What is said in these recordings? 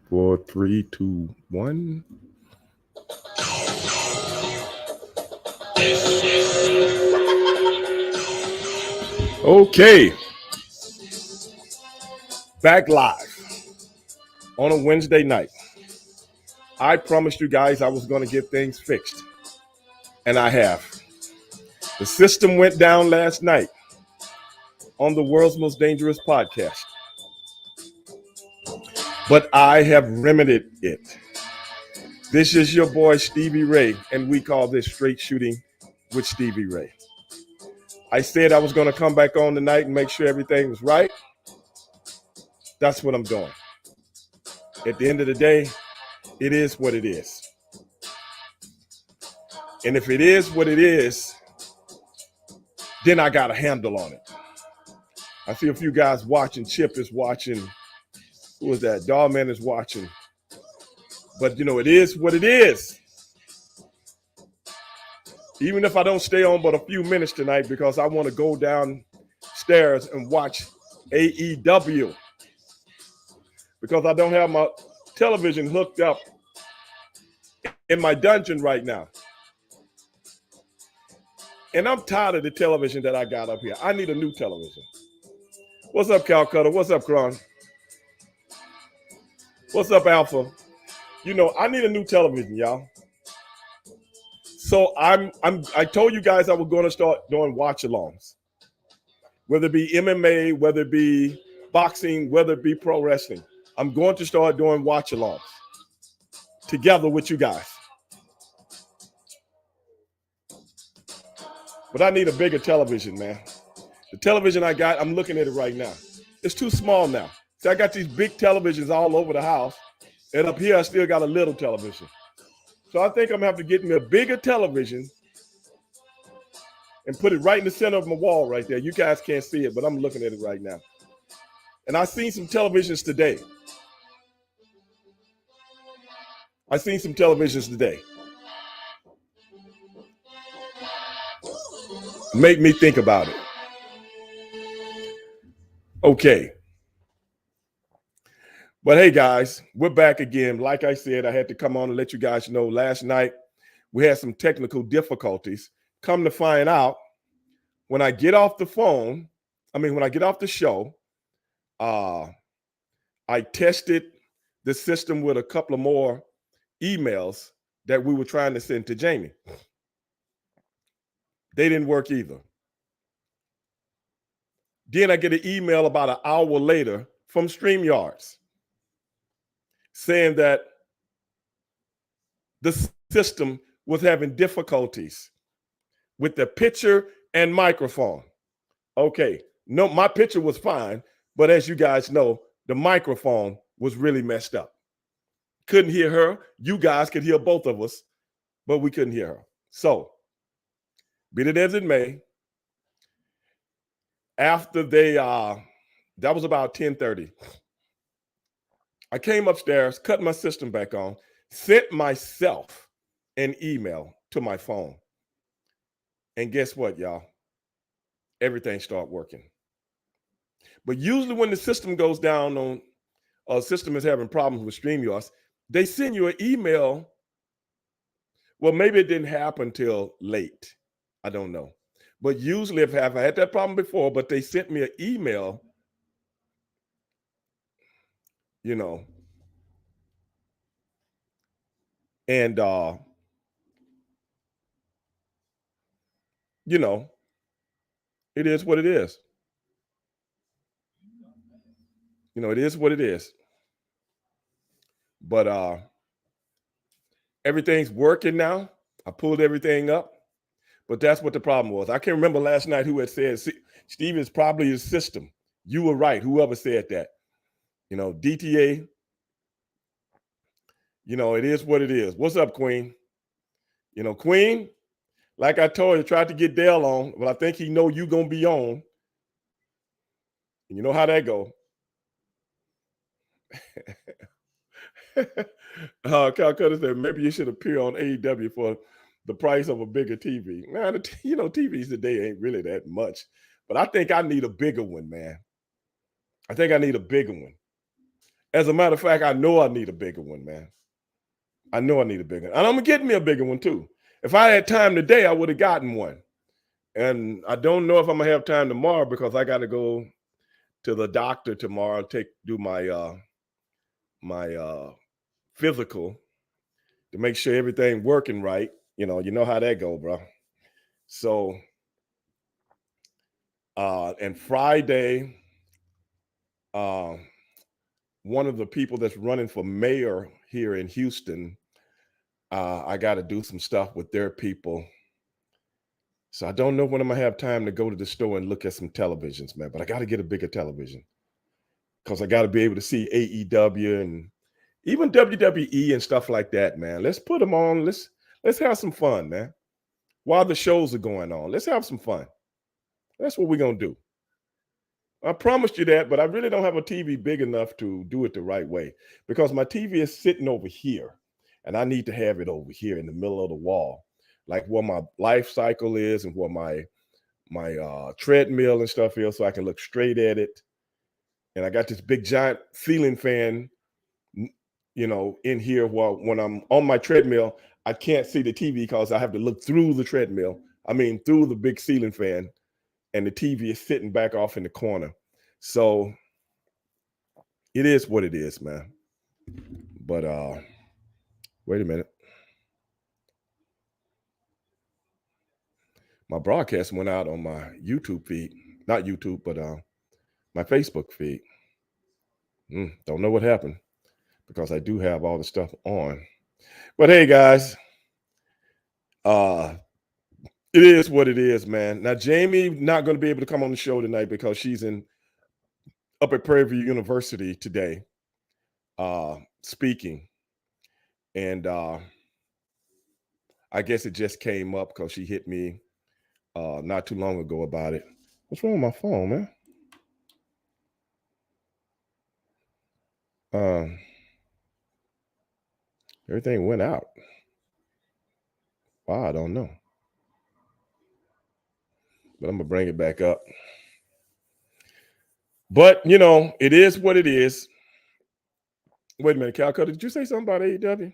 4, 3, 2, 1. Okay, back live on a Wednesday night. I promised you guys I was going to get things fixed, and I have. The system went down last night on the world's most dangerous podcast, but I have remedied it. This is your boy Stevie Ray, and we call this Straight Shooting with Stevie Ray. I said I was going to come back on tonight and make sure everything was right. That's what I'm doing. At the end of the day, it is what it is. And if it is what it is, then I got a handle on it. I see a few guys watching. Chip is watching. Who is that? Dawgman is watching. But, it is what it is. Even if I don't stay on but a few minutes tonight because I want to go downstairs and watch AEW. Because I don't have my television hooked up in my dungeon right now. And I'm tired of the television that I got up here. I need a new television. What's up, Calcutta? What's up, Kron? What's up, Alpha? I need a new television, y'all. So I told you guys I was going to start doing watch-alongs. Whether it be MMA, whether it be boxing, whether it be pro wrestling. I'm going to start doing watch-alongs together with you guys. But I need a bigger television, man. The television I got, I'm looking at it right now. It's too small now. See, I got these big televisions all over the house. And up here, I still got a little television. So I think I'm going to have to get me a bigger television and put it right in the center of my wall right there. You guys can't see it, but I'm looking at it right now. And I seen some televisions today. Make me think about it. Okay. But hey, guys, we're back again. Like I said, I had to come on and let you guys know last night we had some technical difficulties. Come to find out, when I get off the show, I tested the system with a couple of more emails that we were trying to send to Jamie. They didn't work either. Then I get an email about an hour later from StreamYards saying that the system was having difficulties with the picture and microphone. Okay, no, my picture was fine, but as you guys know, the microphone was really messed up. Couldn't hear her. You guys could hear both of us, but we couldn't hear her. So, be it as it may, after that was about 10:30. I came upstairs, cut my system back on, sent myself an email to my phone. And guess what, y'all? Everything started working. But usually when the system goes down on a system is having problems with StreamYards, they send you an email. Well, maybe it didn't happen till late. I don't know. But usually if I had that problem before, but they sent me an email, and it is what it is. It is what it is. But everything's working now. I pulled everything up. But that's what the problem was. I can't remember last night who had said, Steve, is probably his system. You were right, whoever said that. DTA, it is what it is. What's up, Queen? Queen, like I told you, tried to get Dale on, but I think he know you going to be on. And you know how that go. Calcutta said, maybe you should appear on AEW for the price of a bigger TV. Man, TVs today ain't really that much. But I think I need a bigger one, man. I think I need a bigger one. As a matter of fact, I know I need a bigger one, man. I know I need a bigger one. And I'm gonna get me a bigger one too. If I had time today, I would have gotten one. And I don't know if I'm gonna have time tomorrow because I gotta go to the doctor tomorrow, do my physical to make sure everything working right. You know how that go, bro. So and Friday, uh, one of the people that's running for mayor here in Houston, I got to do some stuff with their people. So I don't know when I'm gonna have time to go to the store and look at some televisions, man. But I got to get a bigger television because I got to be able to see AEW and even WWE and stuff like that, man. Let's put them on. Let's have some fun, man. While the shows are going on, let's have some fun. That's what we're gonna do. I promised you that, but I really don't have a TV big enough to do it the right way because my TV is sitting over here and I need to have it over here in the middle of the wall, like where my life cycle is and where my treadmill and stuff is, so I can look straight at it. And I got this big giant ceiling fan, in here while when I'm on my treadmill, I can't see the TV because I have to look through the treadmill. I mean, through the big ceiling fan, and the TV is sitting back off in the corner. So it is what it is, man. But wait a minute. My broadcast went out on my YouTube feed. Not YouTube, but my Facebook feed. Don't know what happened because I do have all the stuff on. But hey guys, it is what it is, man. Now Jamie not going to be able to come on the show tonight because she's up at Prairie View University today, speaking. And I guess it just came up because she hit me not too long ago about it. What's wrong with my phone, man? Everything went out. Wow, I don't know. But I'm gonna bring it back up. But it is what it is. Wait a minute, Calcutta, did you say something about AEW?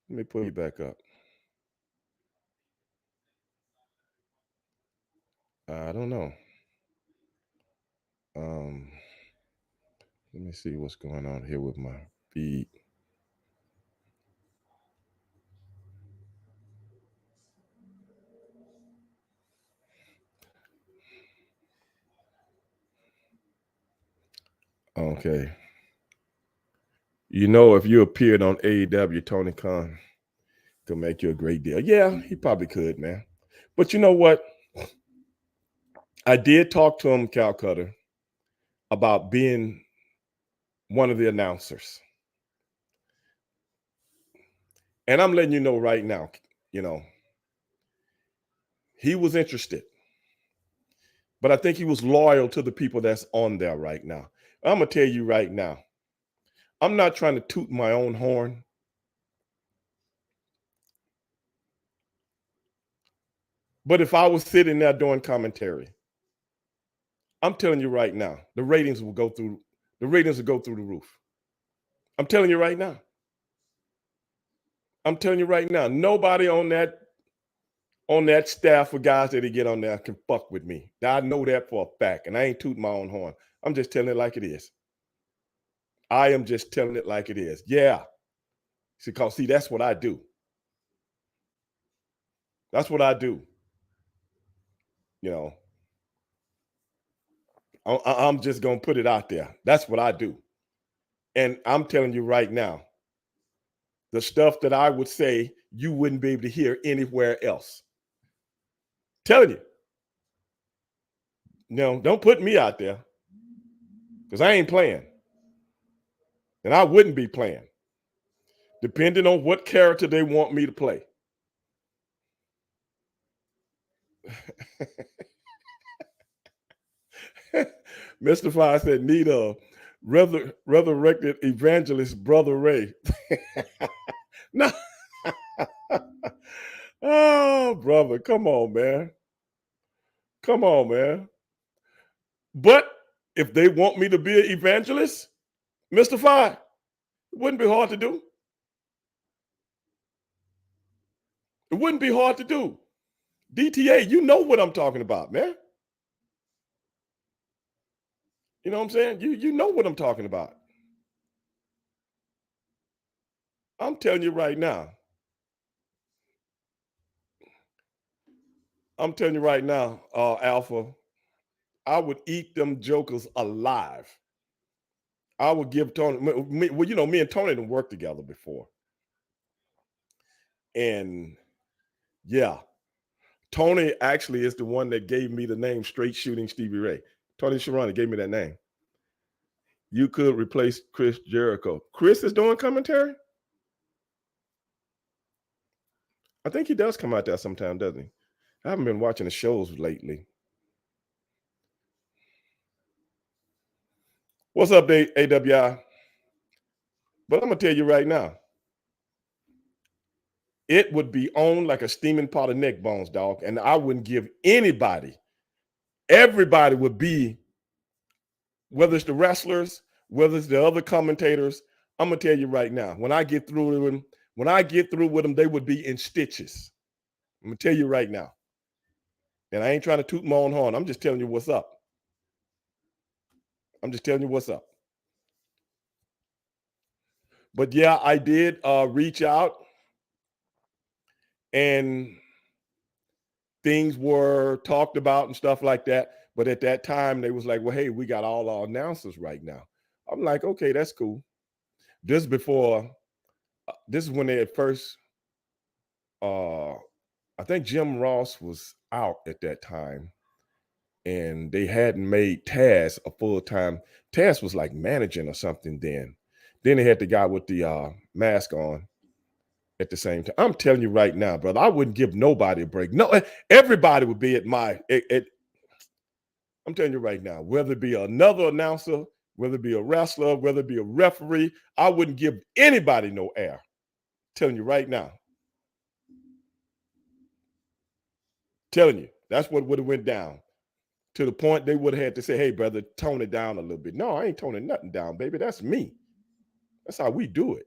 Let me put you back up. I don't know. Let me see what's going on here with my feed. Okay. If you appeared on AEW, Tony Khan could make you a great deal. Yeah, he probably could, man. But you know what? I did talk to him, Calcutta, about being one of the announcers. And I'm letting you know right now, he was interested. But I think he was loyal to the people that's on there right now. I'm going to tell you right now, I'm not trying to toot my own horn. But if I was sitting there doing commentary, I'm telling you right now, the ratings will go through the roof. I'm telling you right now. I'm telling you right now, nobody on that staff of guys that they get on there can fuck with me. I know that for a fact, and I ain't tooting my own horn. I'm just telling it like it is. I am just telling it like it is. Yeah. Because see, that's what I do. That's what I do. I'm just gonna put it out there. That's what I do. And I'm telling you right now, the stuff that I would say you wouldn't be able to hear anywhere else. Telling you. Don't put me out there because I ain't playing. And I wouldn't be playing, depending on what character they want me to play. Mr. Fire said, need a resurrected evangelist, Brother Ray. No. Oh, brother, come on, man. Come on, man. But if they want me to be an evangelist, Mr. Fine, it wouldn't be hard to do. It wouldn't be hard to do. DTA, you know what I'm talking about, man. You know what I'm saying? You know what I'm talking about. I'm telling you right now. I'm telling you right now, Alpha, I would eat them jokers alive. I would give Tony, well, you know, me and Tony done worked together before. And yeah, Tony actually is the one that gave me the name Straight Shooting Stevie Ray. Tony Sharona gave me that name. You could replace Chris Jericho. Chris is doing commentary? I think he does come out there sometime, doesn't he? I haven't been watching the shows lately. What's up, AWI? But I'm going to tell you right now, it would be on like a steaming pot of neck bones, dog. And I wouldn't give anybody, everybody would be, whether it's the wrestlers, whether it's the other commentators. I'm going to tell you right now, when I get through with them, they would be in stitches. I'm going to tell you right now. And I ain't trying to toot my own horn. I'm just telling you what's up. I'm just telling you what's up. But yeah, I did reach out, and things were talked about and stuff like that. But at that time, they was like, well, hey, we got all our announcers right now. I'm like, okay, that's cool. This is when they had first, I think Jim Ross was out at that time, and they hadn't made Taz a full-time. Taz was like managing or something then. Then they had the guy with the mask on at the same time. I'm telling you right now, brother, I wouldn't give nobody a break. No, everybody would be at I'm telling you right now, whether it be another announcer, whether it be a wrestler, whether it be a referee, I wouldn't give anybody no air. I'm telling you right now. Telling you, that's what would have went down. To the point they would have had to say, hey, brother, tone it down a little bit. No, I ain't toning nothing down, baby. That's me. That's how we do it.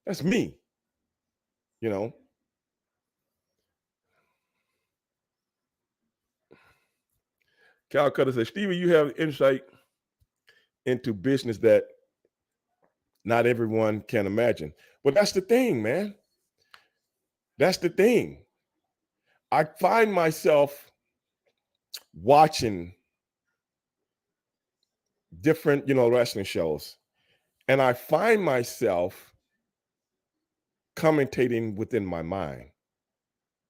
That's me. You know. Cal Cutter says, Stevie, you have insight into business that not everyone can imagine. But that's the thing, man. That's the thing. I find myself watching different, wrestling shows, and I find myself commentating within my mind.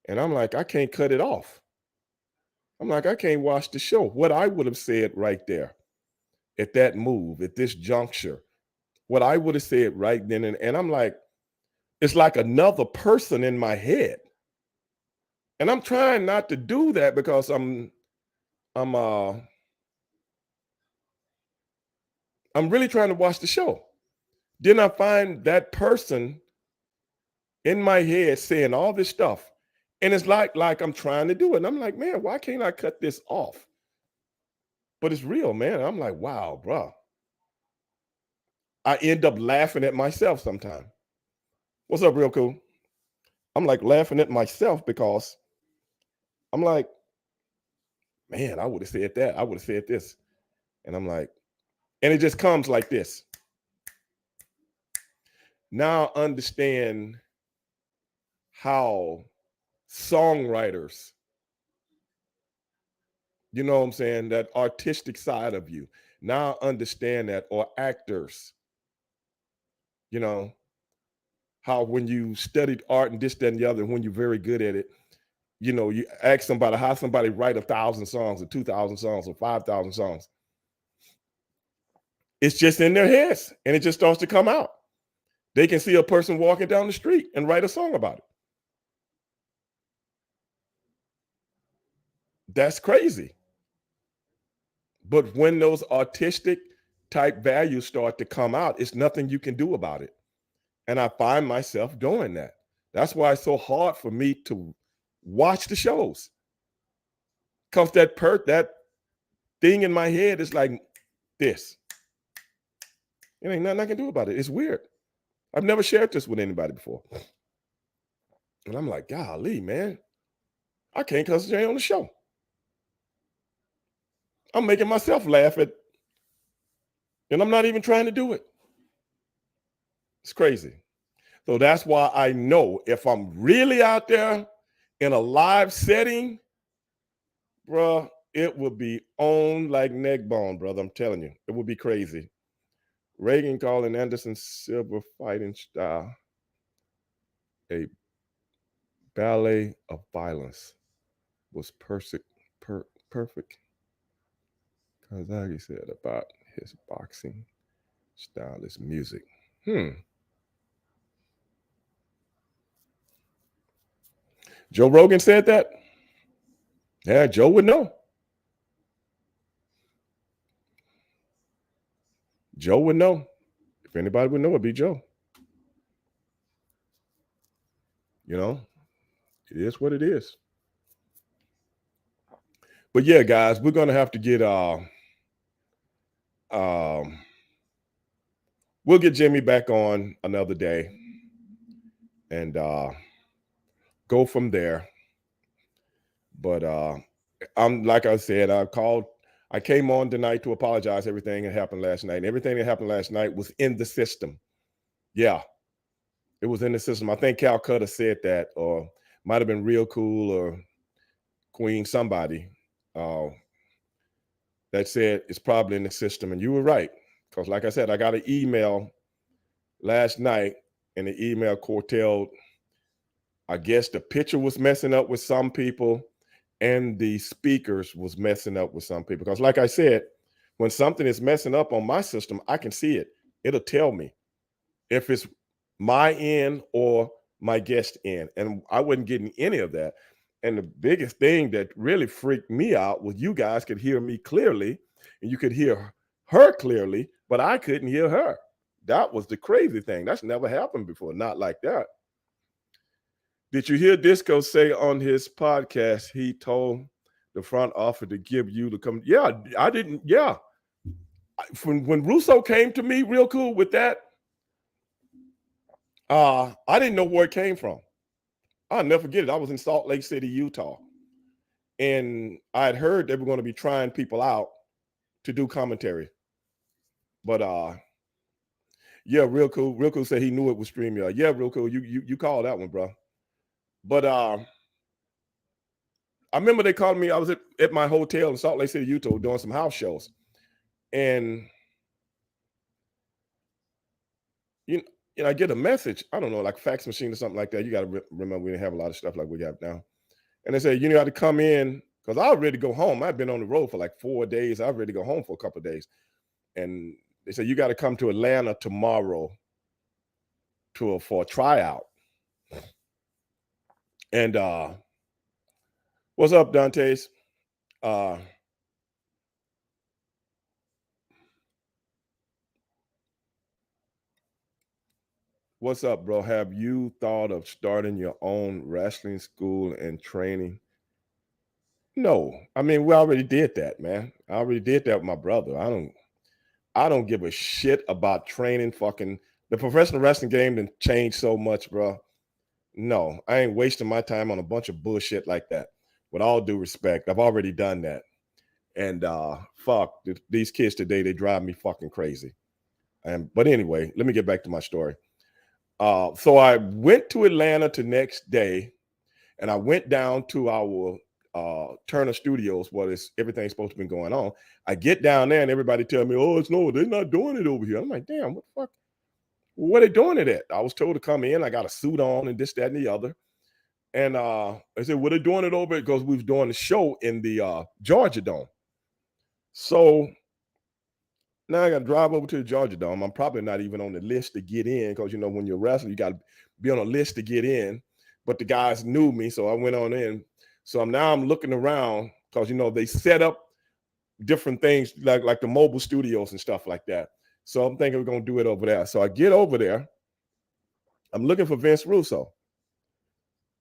And I'm like, I can't cut it off. I'm like, I can't watch the show. What I would have said right there at that move, at this juncture, what I would have said right then. And I'm like, it's like another person in my head. And I'm trying not to do that because I'm really trying to watch the show. Then I find that person in my head saying all this stuff. And it's like I'm trying to do it. And I'm like, man, why can't I cut this off? But it's real, man. I'm like, wow, bro. I end up laughing at myself sometimes. What's up, real cool? I'm like laughing at myself because I'm like, man, I would have said that. I would have said this. And I'm like, and it just comes like this. Now I understand how songwriters, you know what I'm saying, that artistic side of you. Now I understand that, or actors, how when you studied art and this, that, and the other, when you're very good at it, you ask somebody how somebody write 1,000 songs or 2,000 songs or 5,000 songs. It's just in their heads and it just starts to come out. They can see a person walking down the street and write a song about it. That's crazy. But when those artistic type values start to come out, it's nothing you can do about it. And I find myself doing that. That's why it's so hard for me to watch the shows. Because that thing in my head is like this. It ain't nothing I can do about it. It's weird. I've never shared this with anybody before. And I'm like, golly, man, I can't concentrate on the show. I'm making myself laugh at, and I'm not even trying to do it. It's crazy. So that's why I know if I'm really out there in a live setting, bruh, it will be on like neck bone, brother. I'm telling you, it would be crazy. Reagan calling Anderson Silva fighting style a ballet of violence was perfect. Kazagi said about his boxing style is music. Joe Rogan said that? Yeah, Joe would know. Joe would know. If anybody would know, it'd be Joe. You know, it is what it is. But yeah, guys, we're gonna have to get we'll get Jimmy back on another day and go from there. But I'm like I said, I came on tonight to apologize everything that happened last night. And everything that happened last night was in the system. Yeah, it was in the system. I think Calcutta said that, or might have been Real Cool or Queen, somebody that said it's probably in the system. And you were right. Because like I said, I got an email last night, and the email curtailed, I guess the picture was messing up with some people and the speakers was messing up with some people. Because like I said, when something is messing up on my system, I can see it. It'll tell me if it's my end or my guest end. And I wasn't getting any of that. And the biggest thing that really freaked me out was you guys could hear me clearly and you could hear her clearly, but I couldn't hear her. That was the crazy thing. That's never happened before. Not like that. Did you hear Disco say on his podcast he told the front office to give you the come? Yeah, I didn't. Yeah, when Russo came to me, Real Cool, with that, I didn't know where it came from. I'll never forget it. I was in Salt Lake City, Utah, and I had heard they were going to be trying people out to do commentary, but yeah, Real Cool. Real Cool said he knew it was StreamYard. Yeah, Real Cool. You called that one, bro. But I remember they called me. I was at my hotel in Salt Lake City, Utah, doing some house shows, and you know, I get a message. I don't know, like fax machine or something like that. You got to remember we didn't have a lot of stuff like we got now. And they said you got to come in because I was ready to go home. I've been on the road for like 4 days. I was ready to go home for a couple of days, and they said you got to come to Atlanta tomorrow for a tryout. And what's up, Dantes? What's up, bro? Have you thought of starting your own wrestling school and training? No, I mean we already did that, man. I already did that with my brother. I don't give a shit about training. Fucking the professional wrestling game done changed so much, bro. No, I ain't wasting my time on a bunch of bullshit like that. With all due respect, I've already done that. And fuck these kids today, they drive me fucking crazy. But anyway, let me get back to my story. So I went to Atlanta the next day, and I went down to our Turner Studios where everything's supposed to be going on. I get down there, and everybody tell me, "Oh, they're not doing it over here." I'm like, "Damn, what the fuck? Where they doing it at?" I was told to come in. I got a suit on and this, that, and the other. And I said, "Well, they're doing it over because we was doing the show in the Georgia Dome." So now I got to drive over to the Georgia Dome. I'm probably not even on the list to get in because, you know, when you're a wrestler, you got to be on a list to get in. But the guys knew me, so I went on in. So I'm looking around because, you know, they set up different things like the mobile studios and stuff like that. So I'm thinking we're going to do it over there. So I get over there. I'm looking for Vince Russo.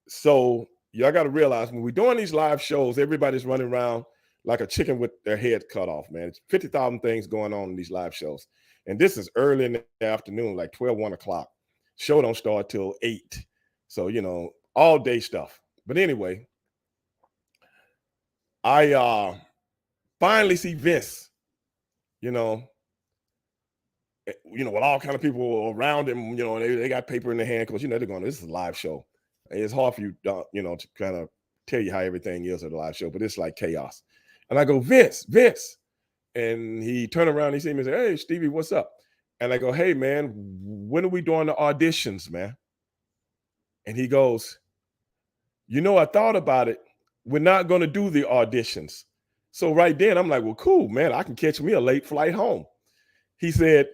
So y'all got to realize when we're doing these live shows, everybody's running around like a chicken with their head cut off, man. It's 50,000 things going on in these live shows. And this is early in the afternoon, like 12, 1 o'clock. Show don't start till 8. So, all day stuff. But anyway, I finally see Vince, you know, with all kind of people around him, they got paper in their hand because they're going, this is a live show. It's hard for you, to kind of tell you how everything is at a live show, but it's like chaos. And I go, Vince. And he turned around, he see me and said, hey, Stevie, what's up? And I go, hey, man, when are we doing the auditions, man? And he goes, I thought about it. We're not going to do the auditions. So right then, I'm like, well, cool, man. I can catch me a late flight home. He said,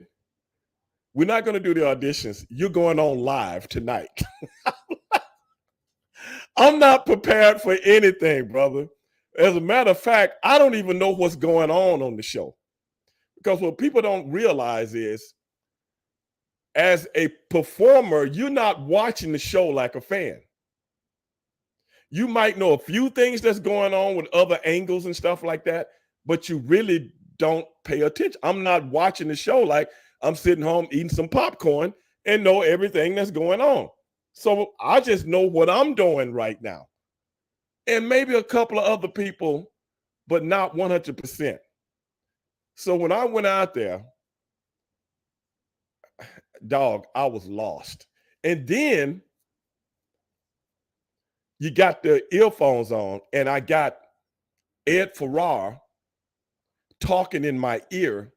we're not going to do the auditions. You're going on live tonight. I'm not prepared for anything, brother. As a matter of fact, I don't even know what's going on the show. Because what people don't realize is, as a performer, you're not watching the show like a fan. You might know a few things that's going on with other angles and stuff like that, but you really don't pay attention. I'm not watching the show like I'm sitting home eating some popcorn and know everything that's going on. So I just know what I'm doing right now. And maybe a couple of other people, but not 100%. So when I went out there, dog, I was lost. And then you got the earphones on, and I got Ed Farrar talking in my ear.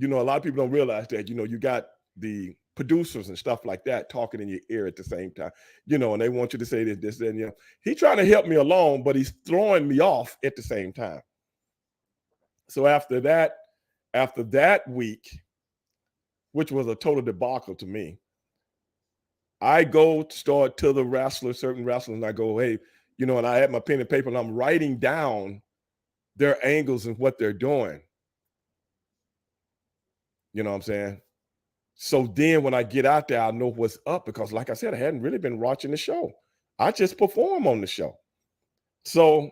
A lot of people don't realize that, you got the producers and stuff like that talking in your ear at the same time, and they want you to say this, and he's trying to help me along, but he's throwing me off at the same time. So after that week, which was a total debacle to me, I go start to the certain wrestlers, and I go, hey, and I had my pen and paper, and I'm writing down their angles and what they're doing. You know what I'm saying? So then when I get out there, I know what's up because, like I said, I hadn't really been watching the show. I just perform on the show. So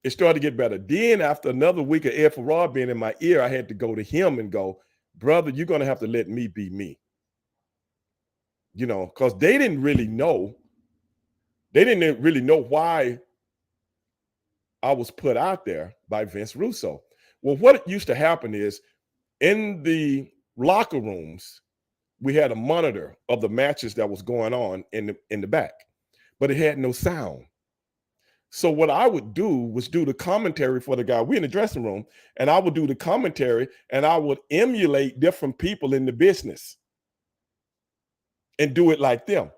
it started to get better. Then after another week of Ed Farrar being in my ear, I had to go to him and go, brother, you're going to have to let me be me. Because they didn't really know. They didn't really know why I was put out there by Vince Russo. Well, what used to happen is in the locker rooms, we had a monitor of the matches that was going on in the back, but it had no sound. So what I would do was do the commentary for the guy. We're in the dressing room, and I would do the commentary, and I would emulate different people in the business and do it like them.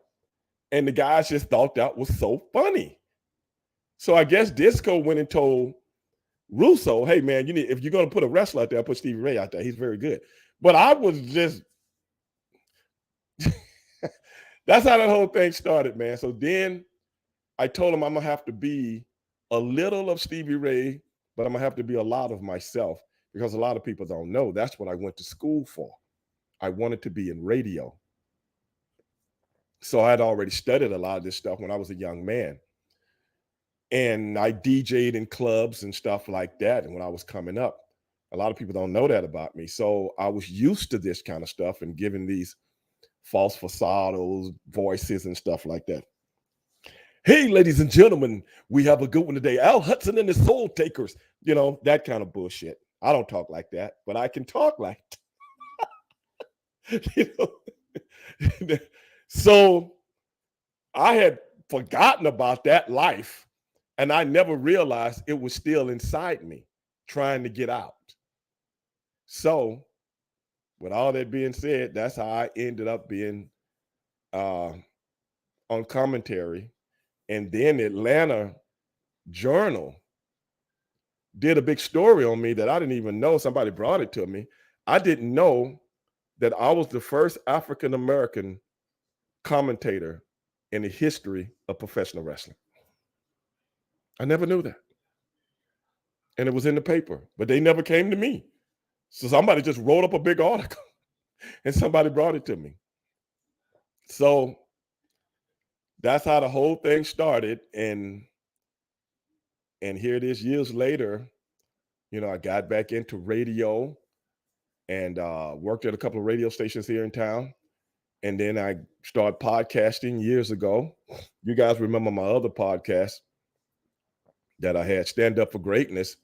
And the guys just thought that was so funny. So I guess Disco went and told Russo, hey, man, if you're going to put a wrestler out there, put Stevie Ray out there. He's very good. But I was just that's how that whole thing started, man. So then I told him I'm going to have to be a little of Stevie Ray, but I'm going to have to be a lot of myself because a lot of people don't know. That's what I went to school for. I wanted to be in radio. So I had already studied a lot of this stuff when I was a young man. And I DJ'd in clubs and stuff like that. And when I was coming up, a lot of people don't know that about me. So I was used to this kind of stuff and giving these false facados, voices and stuff like that. Hey, ladies and gentlemen, we have a good one today. Al Hudson and the Soul Takers, that kind of bullshit. I don't talk like that, but I can talk like that. So I had forgotten about that life, and I never realized it was still inside me trying to get out. So with all that being said, that's how I ended up being on commentary. And then the Atlanta Journal did a big story on me that I didn't even know. Somebody brought it to me. I didn't know that I was the first African-American commentator in the history of professional wrestling. I never knew that. And it was in the paper, but they never came to me. So somebody just wrote up a big article and somebody brought it to me. So that's how the whole thing started. And And here it is years later, I got back into radio and worked at a couple of radio stations here in town. And then I started podcasting years ago. You guys remember my other podcast that I had, Stand Up for Greatness,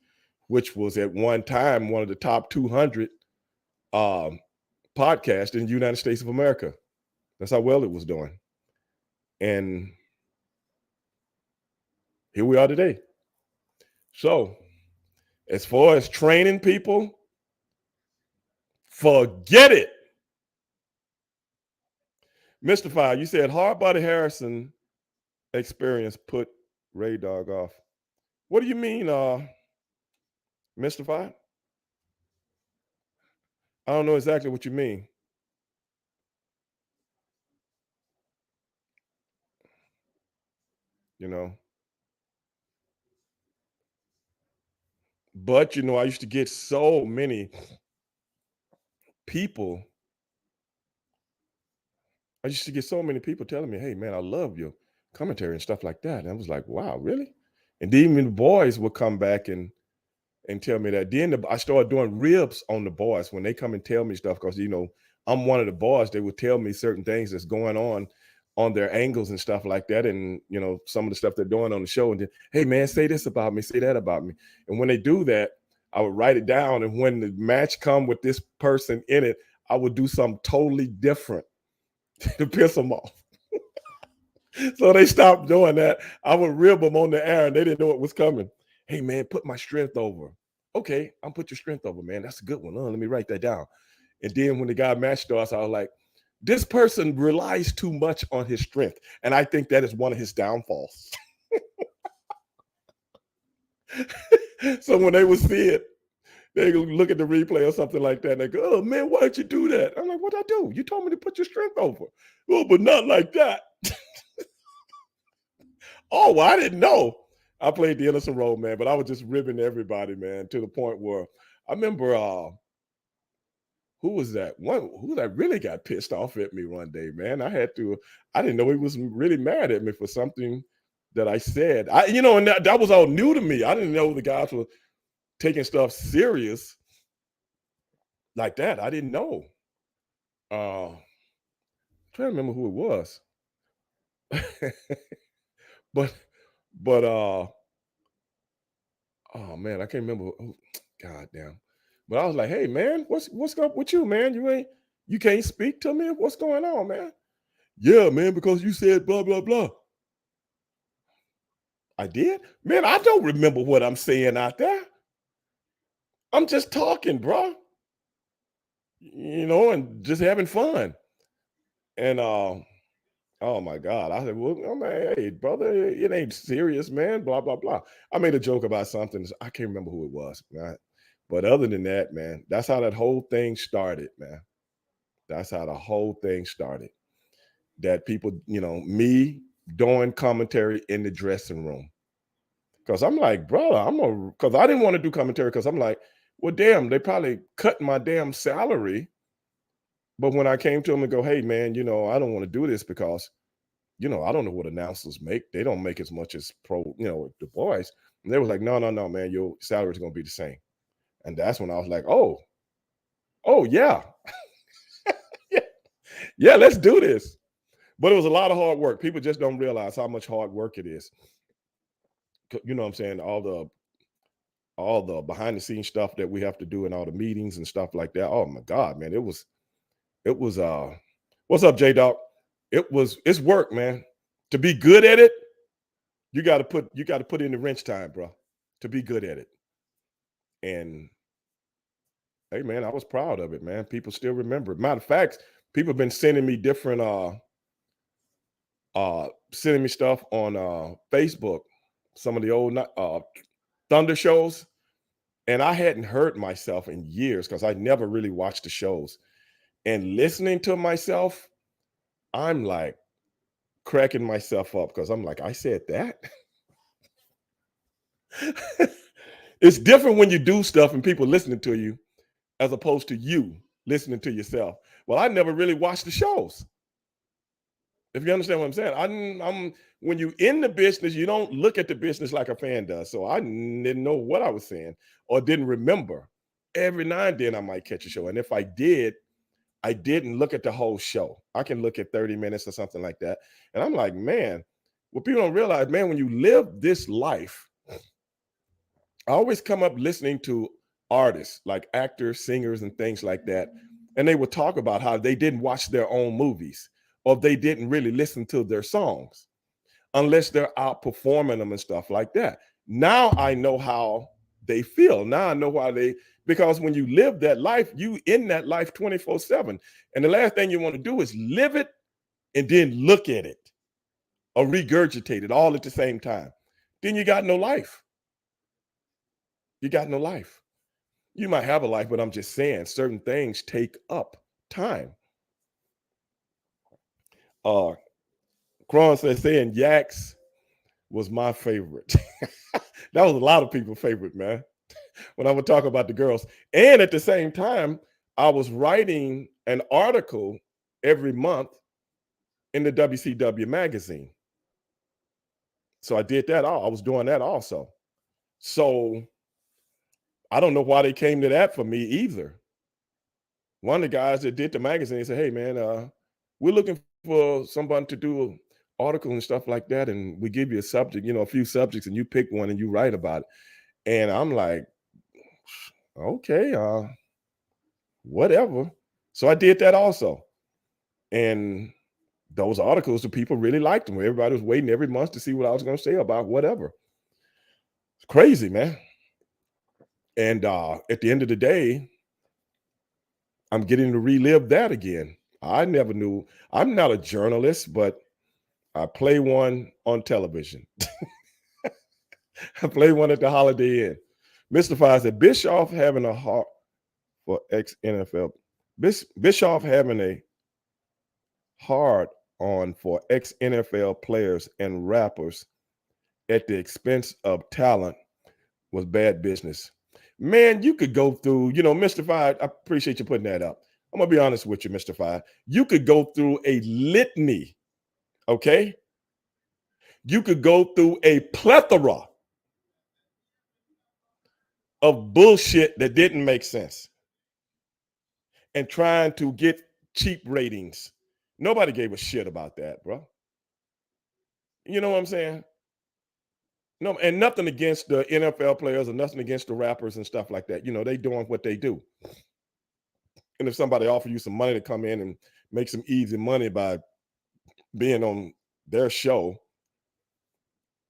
which was at one time one of the top 200 um, podcasts in the United States of America. That's how well it was doing. And here we are today. So as far as training people, forget it. Mr. Fire, you said Hardbody Harrison experience put Ray Dog off. What do you mean, Mr. Fire? I don't know exactly what you mean. But I used to get so many people. I used to get so many people telling me, "Hey, man, I love your commentary and stuff like that." And I was like, "Wow, really?" And then even the boys would come back and tell me that. Then I started doing ribs on the boys when they come and tell me stuff because I'm one of the boys. They would tell me certain things that's going on their angles and stuff like that, and some of the stuff they're doing on the show. And then, hey, man, say this about me, say that about me. And when they do that, I would write it down. And when the match come with this person in it, I would do something totally different to piss them off. So they stopped doing that. I would rib them on the air and they didn't know it was coming. Hey, man, put my strength over. Okay, I'll put your strength over, man. That's a good one. Let me write that down. And then when the guy match starts, I was like, this person relies too much on his strength. And I think that is one of his downfalls. So when they would see it, they look at the replay or something like that, and they go, "Oh, man, why'd you do that?" I'm like, "What'd I do? You told me to put your strength over." "Oh, but not like that." "Oh, well, I didn't know." I played the innocent role, man, but I was just ribbing everybody, man, to the point where I remember who was that? Who that really got pissed off at me one day, man. I didn't know he was really mad at me for something that I said. And that was all new to me. I didn't know the guys were taking stuff serious like that. I didn't know. I'm trying to remember who it was. but oh man, I can't remember. God damn. But I was like, "Hey man, what's up with you, man? You can't speak to me? What's going on, man?" "Yeah, man, because you said blah blah blah." "I did? Man, I don't remember what I'm saying out there. I'm just talking, bro. And just having fun." And oh my God. I said, "Well, man, hey, brother, it ain't serious, man. Blah, blah, blah." I made a joke about something. I can't remember who it was, man. But other than that, man, that's how that whole thing started, man. That's how the whole thing started. That people, me doing commentary in the dressing room. Because I'm like, brother, because I didn't want to do commentary because I'm like, well, damn, they probably cut my damn salary. But when I came to them and go, "Hey, man, I don't want to do this because I don't know what announcers make. They don't make as much as the boys." And they was like, "No, no, no, man, your salary is going to be the same." And that's when I was like, oh, yeah. Yeah, yeah, let's do this. But it was a lot of hard work. People just don't realize how much hard work it is. You know what I'm saying? All the behind the scenes stuff that we have to do and all the meetings and stuff like that. Oh my God, man. It was what's up, J Dog? It's work, man. To be good at it, you got to put in the wrench time, bro, to be good at it. And hey, man, I was proud of it, man. People still remember it. Matter of fact, people have been sending me different sending me stuff on Facebook, some of the old Thunder shows. And I hadn't heard myself in years because I never really watched the shows. And listening to myself, I'm like cracking myself up because I'm like, I said that. It's different when you do stuff and people listening to you as opposed to you listening to yourself. Well, I never really watched the shows. If you understand what I'm saying, I'm when you in the business, you don't look at the business like a fan does. So I didn't know what I was saying or didn't remember. Every now and then I might catch a show, and if I did, I didn't look at the whole show. I can look at 30 minutes or something like that, and I'm like, man, what people don't realize, man, when you live this life, I always come up listening to artists like actors, singers, and things like that. And they would talk about how they didn't watch their own movies or they didn't really listen to their songs unless they're out performing them and stuff like that. Now I know how they feel. Now I know why because when you live that life, you in that life 24/7. And the last thing you want to do is live it and then look at it or regurgitate it all at the same time. Then you got no life. You got no life. You might have a life, but I'm just saying certain things take up time. Kron says saying Yaks was my favorite. That was a lot of people's favorite, man. When I would talk about the girls. And at the same time, I was writing an article every month in the WCW magazine. So I did that all. I was doing that also. So I don't know why they came to that for me either. One of the guys that did the magazine said, hey, man, we're looking for someone to do an article and stuff like that. And we give you a subject, a few subjects, and you pick one and you write about it. And I'm like, okay, whatever. So I did that also. And those articles, the people really liked them. Everybody was waiting every month to see what I was going to say about whatever. It's crazy, man. And at the end of the day, I'm getting to relive that again. I never knew. I'm not a journalist, but I play one on television. I play one at the Holiday Inn. Mr. Fire said, Bischoff having a heart for ex-NFL. Bischoff having a hard on for ex-NFL players and rappers at the expense of talent was bad business. Man, you could go through, Mr. Fire, I appreciate you putting that up. I'm going to be honest with you, Mr. Fire. You could go through a litany, okay? You could go through a plethora of bullshit that didn't make sense and trying to get cheap ratings. Nobody gave a shit about that, bro. You know what I'm saying? No, and nothing against the NFL players or nothing against the rappers and stuff like that. They doing what they do. And if somebody offer you some money to come in and make some easy money by being on their show,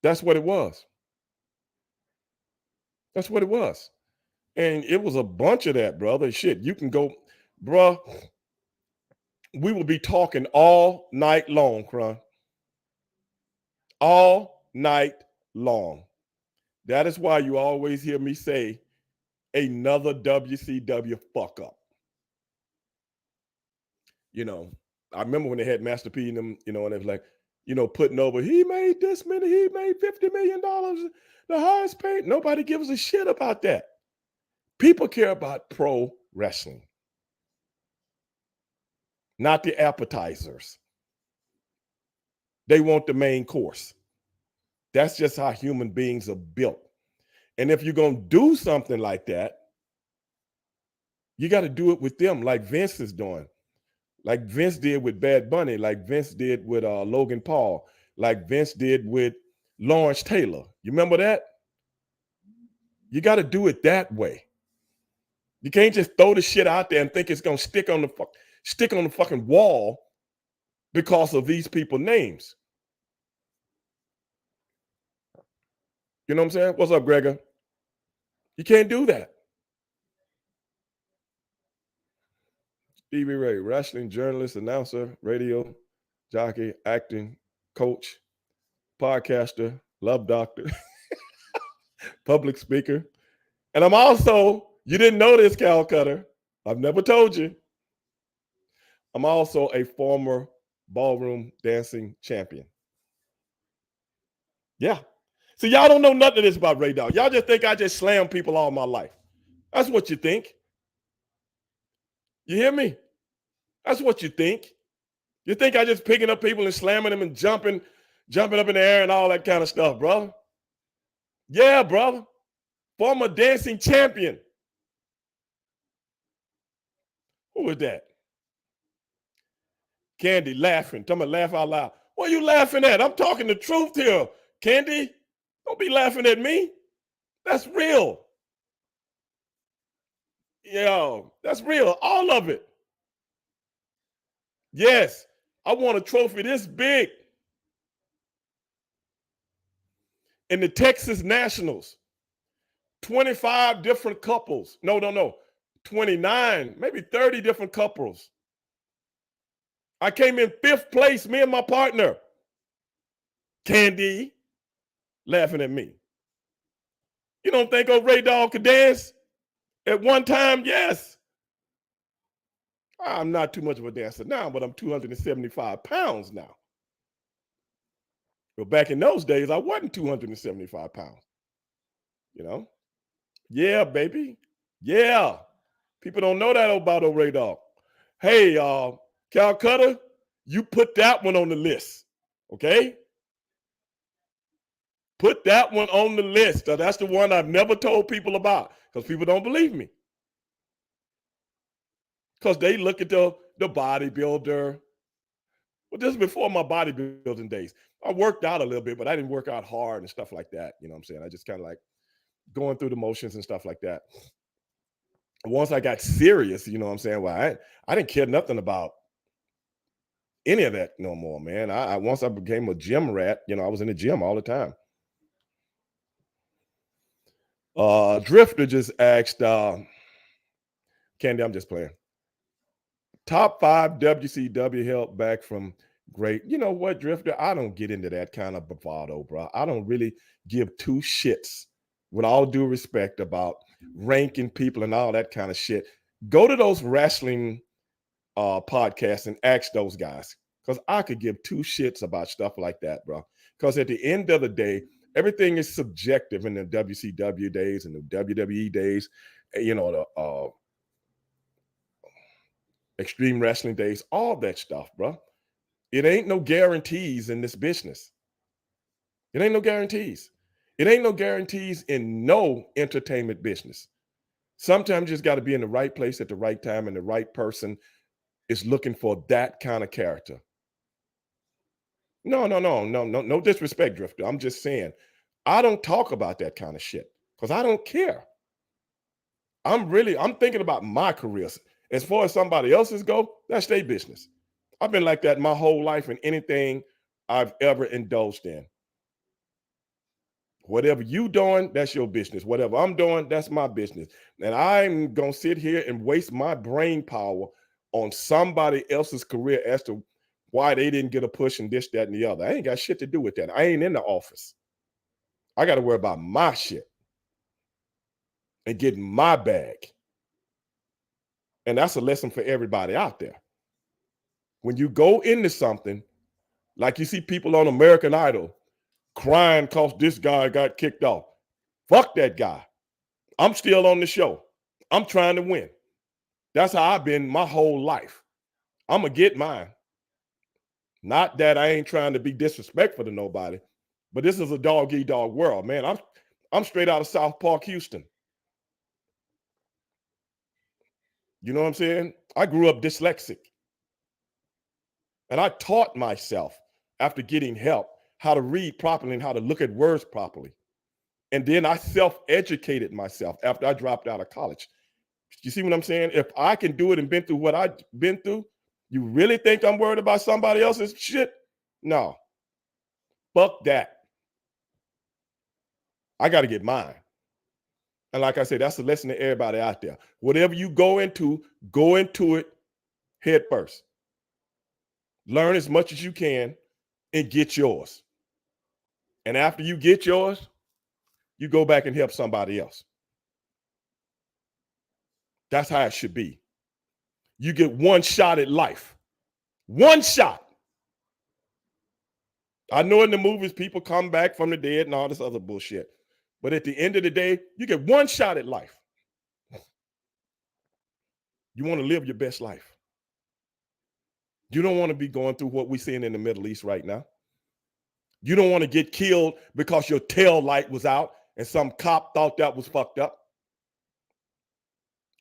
that's what it was. That's what it was. And it was a bunch of that, brother. Shit, you can go, bruh. We will be talking all night long, Cron. All night long. That is why you always hear me say another WCW fuck up. I remember when they had Master P and them, and it was like, putting over, he made this many, he made $50 million, the highest paid. Nobody gives a shit about that. People care about pro wrestling, not the appetizers. They want the main course. That's just how human beings are built. And if you're going to do something like that, you got to do it with them like Vince is doing. Like Vince did with Bad Bunny, like Vince did with Logan Paul, like Vince did with Lawrence Taylor. You remember that? You got to do it that way. You can't just throw the shit out there and think it's going to stick on the fucking wall because of these people's names. You know what I'm saying? What's up, Gregor? You can't do that. Stevie Ray, wrestling journalist, announcer, radio jockey, acting, coach, podcaster, love doctor, public speaker. And I'm also, you didn't know this, Cal Cutter. I've never told you. I'm also a former ballroom dancing champion. Yeah. See, y'all don't know nothing of this about Ray Dog. Y'all just think I just slam people all my life. That's what you think. You hear me? That's what you think. You think I just picking up people and slamming them and jumping up in the air and all that kind of stuff, brother? Yeah, brother. Former dancing champion. Who was that? Candy laughing. Tell me, laugh out loud. What are you laughing at? I'm talking the truth here, Candy. Don't be laughing at me. That's real. Yo, that's real. All of it. Yes. I want a trophy this big in the Texas Nationals. 25 different couples. No. 29, maybe 30 different couples. I came in 5th place, me and my partner. Candy laughing at me. You don't think old Ray Dog could dance? At one time, yes. I'm not too much of a dancer now, but I'm 275 pounds now. But back in those days, I wasn't 275 pounds. You know? Yeah, baby. Yeah. People don't know that about old Ray Dog. Hey, Calcutta, you put that one on the list. Okay? Put that one on the list. That's the one I've never told people about because people don't believe me. Because they look at the bodybuilder. Well, this is before my bodybuilding days. I worked out a little bit, but I didn't work out hard and stuff like that. You know what I'm saying? I just kind of like going through the motions and stuff like that. Once I got serious, you know what I'm saying? Well, I didn't care nothing about any of that no more, man. Once I became a gym rat, you know, I was in the gym all the time. Drifter just asked, Candy, I'm just playing. Top 5 WCW help back from great. You know what, Drifter? I don't get into that kind of bravado, bro. I don't really give 2 shits, with all due respect, about ranking people and all that kind of shit. Go to those wrestling podcasts and ask those guys, because I could give 2 shits about stuff like that, bro. Because at the end of the day, everything is subjective in the WCW days and the WWE days, you know, the Extreme Wrestling days, all that stuff, bro. It ain't no guarantees in this business. It ain't no guarantees. It ain't no guarantees in no entertainment business. Sometimes you just got to be in the right place at the right time, and the right person is looking for that kind of character. No disrespect, Drifter. I'm just saying, I don't talk about that kind of shit because I don't care. I'm thinking about my career. As far as somebody else's go, that's their business. I've been like that my whole life in anything I've ever indulged in. Whatever you doing, that's your business. Whatever I'm doing, that's my business. And I'm going to sit here and waste my brain power on somebody else's career as to why they didn't get a push and this, that, and the other. I ain't got shit to do with that. I ain't in the office. I got to worry about my shit and getting my bag. And that's a lesson for everybody out there. When you go into something, like you see people on American Idol crying because this guy got kicked off. Fuck that guy. I'm still on the show. I'm trying to win. That's how I've been my whole life. I'm going to get mine. Not that I ain't trying to be disrespectful to nobody, but this is a dog-eat-dog world, man. I'm straight out of South Park, Houston. You know what I'm saying? I grew up dyslexic. And I taught myself, after getting help, how to read properly and how to look at words properly. And then I self-educated myself after I dropped out of college. You see what I'm saying? If I can do it and been through what I've been through, you really think I'm worried about somebody else's shit? No. Fuck that. I got to get mine. And like I said, that's a lesson to everybody out there. Whatever you go into it head first. Learn as much as you can and get yours. And after you get yours, you go back and help somebody else. That's how it should be. You get one shot at life. One shot. I know in the movies people come back from the dead and all this other bullshit. But at the end of the day, you get one shot at life. You want to live your best life. You don't want to be going through what we're seeing in the Middle East right now. You don't want to get killed because your tail light was out and some cop thought that was fucked up.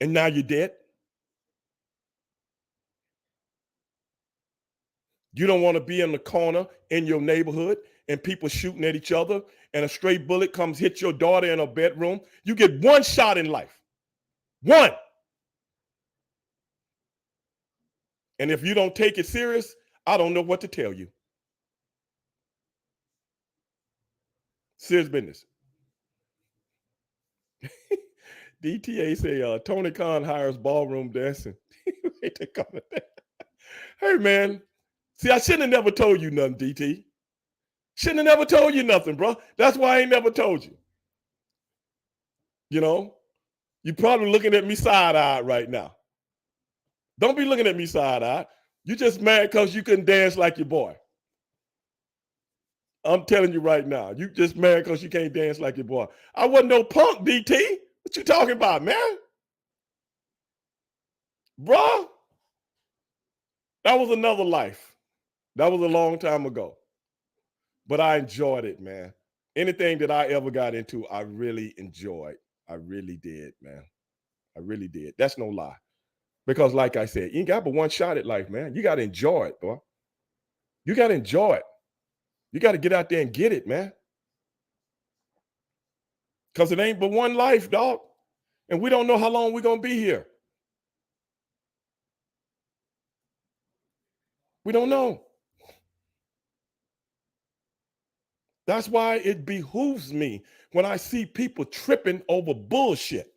And now you're dead. You don't want to be in the corner in your neighborhood and people shooting at each other and a stray bullet comes hit your daughter in her bedroom. You get one shot in life. One. And if you don't take it serious, I don't know what to tell you. Serious business. DTA say Tony Khan hires ballroom dancing. Hey man, see, I shouldn't have never told you nothing, DT. Shouldn't have never told you nothing, bro. That's why I ain't never told you. You know, you're probably looking at me side-eyed right now. Don't be looking at me side-eyed. You just mad because you couldn't dance like your boy. I'm telling you right now, you just mad because you can't dance like your boy. I wasn't no punk, DT. What you talking about, man? Bro, that was another life. That was a long time ago. But I enjoyed it, man. Anything that I ever got into, I really enjoyed. I really did, man. I really did. That's no lie. Because like I said, you ain't got but one shot at life, man. You got to enjoy it, bro. You got to enjoy it. You got to get out there and get it, man. Because it ain't but one life, dog. And we don't know how long we're going to be here. We don't know. That's why it behooves me when I see people tripping over bullshit.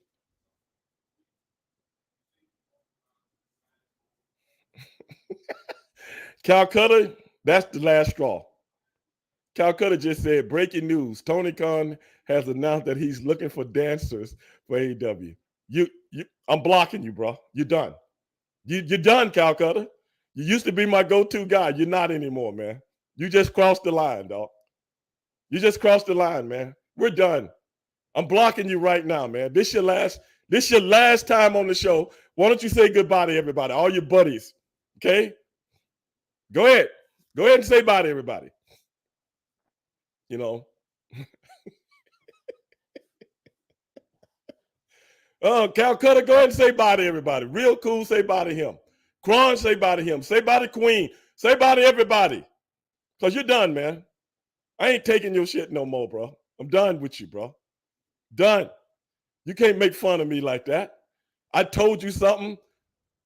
Calcutta, that's the last straw. Calcutta just said, breaking news. Tony Khan has announced that he's looking for dancers for AEW. I'm blocking you, bro. You're done. You're done, Calcutta. You used to be my go-to guy. You're not anymore, man. You just crossed the line, dog. You just crossed the line, man. We're done. I'm blocking you right now, man. This your last time on the show. Why don't you say goodbye to everybody, all your buddies, okay? Go ahead. Go ahead and say bye to everybody. You know. Calcutta, go ahead and say bye to everybody. Real cool, say bye to him. Kron, say bye to him. Say bye to Queen. Say bye to everybody. Because you're done, man. I ain't taking your shit no more, bro. I'm done with you, bro. Done. You can't make fun of me like that. I told you something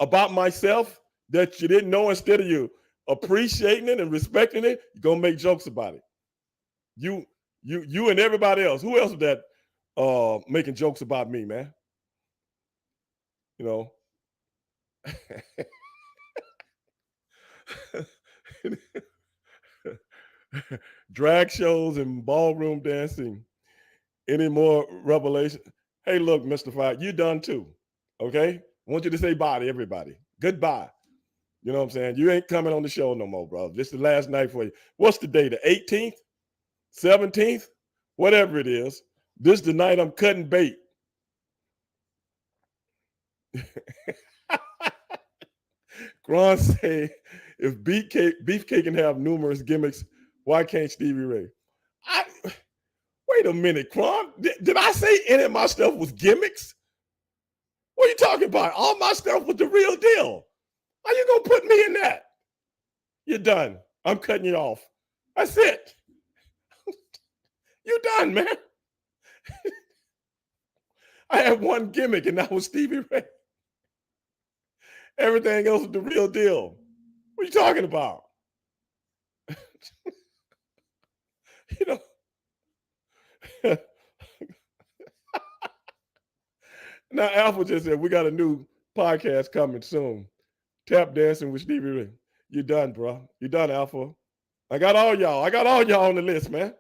about myself that you didn't know. Instead of you appreciating it and respecting it, you're going to make jokes about it. You and everybody else. Who else is that making jokes about me, man? You know. Drag shows and ballroom dancing. Any more revelation? Hey, look, Mr. Fight, you done too. Okay? I want you to say bye to everybody. Goodbye. You know what I'm saying? You ain't coming on the show no more, bro. This is the last night for you. What's the day? The 18th? 17th? Whatever it is. This is the night I'm cutting bait. Gron say, if Beefcake can have numerous gimmicks, why can't Stevie Ray? Wait a minute, Kron. Did I say any of my stuff was gimmicks? What are you talking about? All my stuff was the real deal. How you gonna put me in that? You're done. I'm cutting you off. That's it. You're done, man. I had one gimmick, and that was Stevie Ray. Everything else is the real deal. What are you talking about? You know. Now, Alpha just said we got a new podcast coming soon. Tap dancing with Stevie Ray. You done, bro. You done, Alpha. I got all y'all. I got all y'all on the list, man.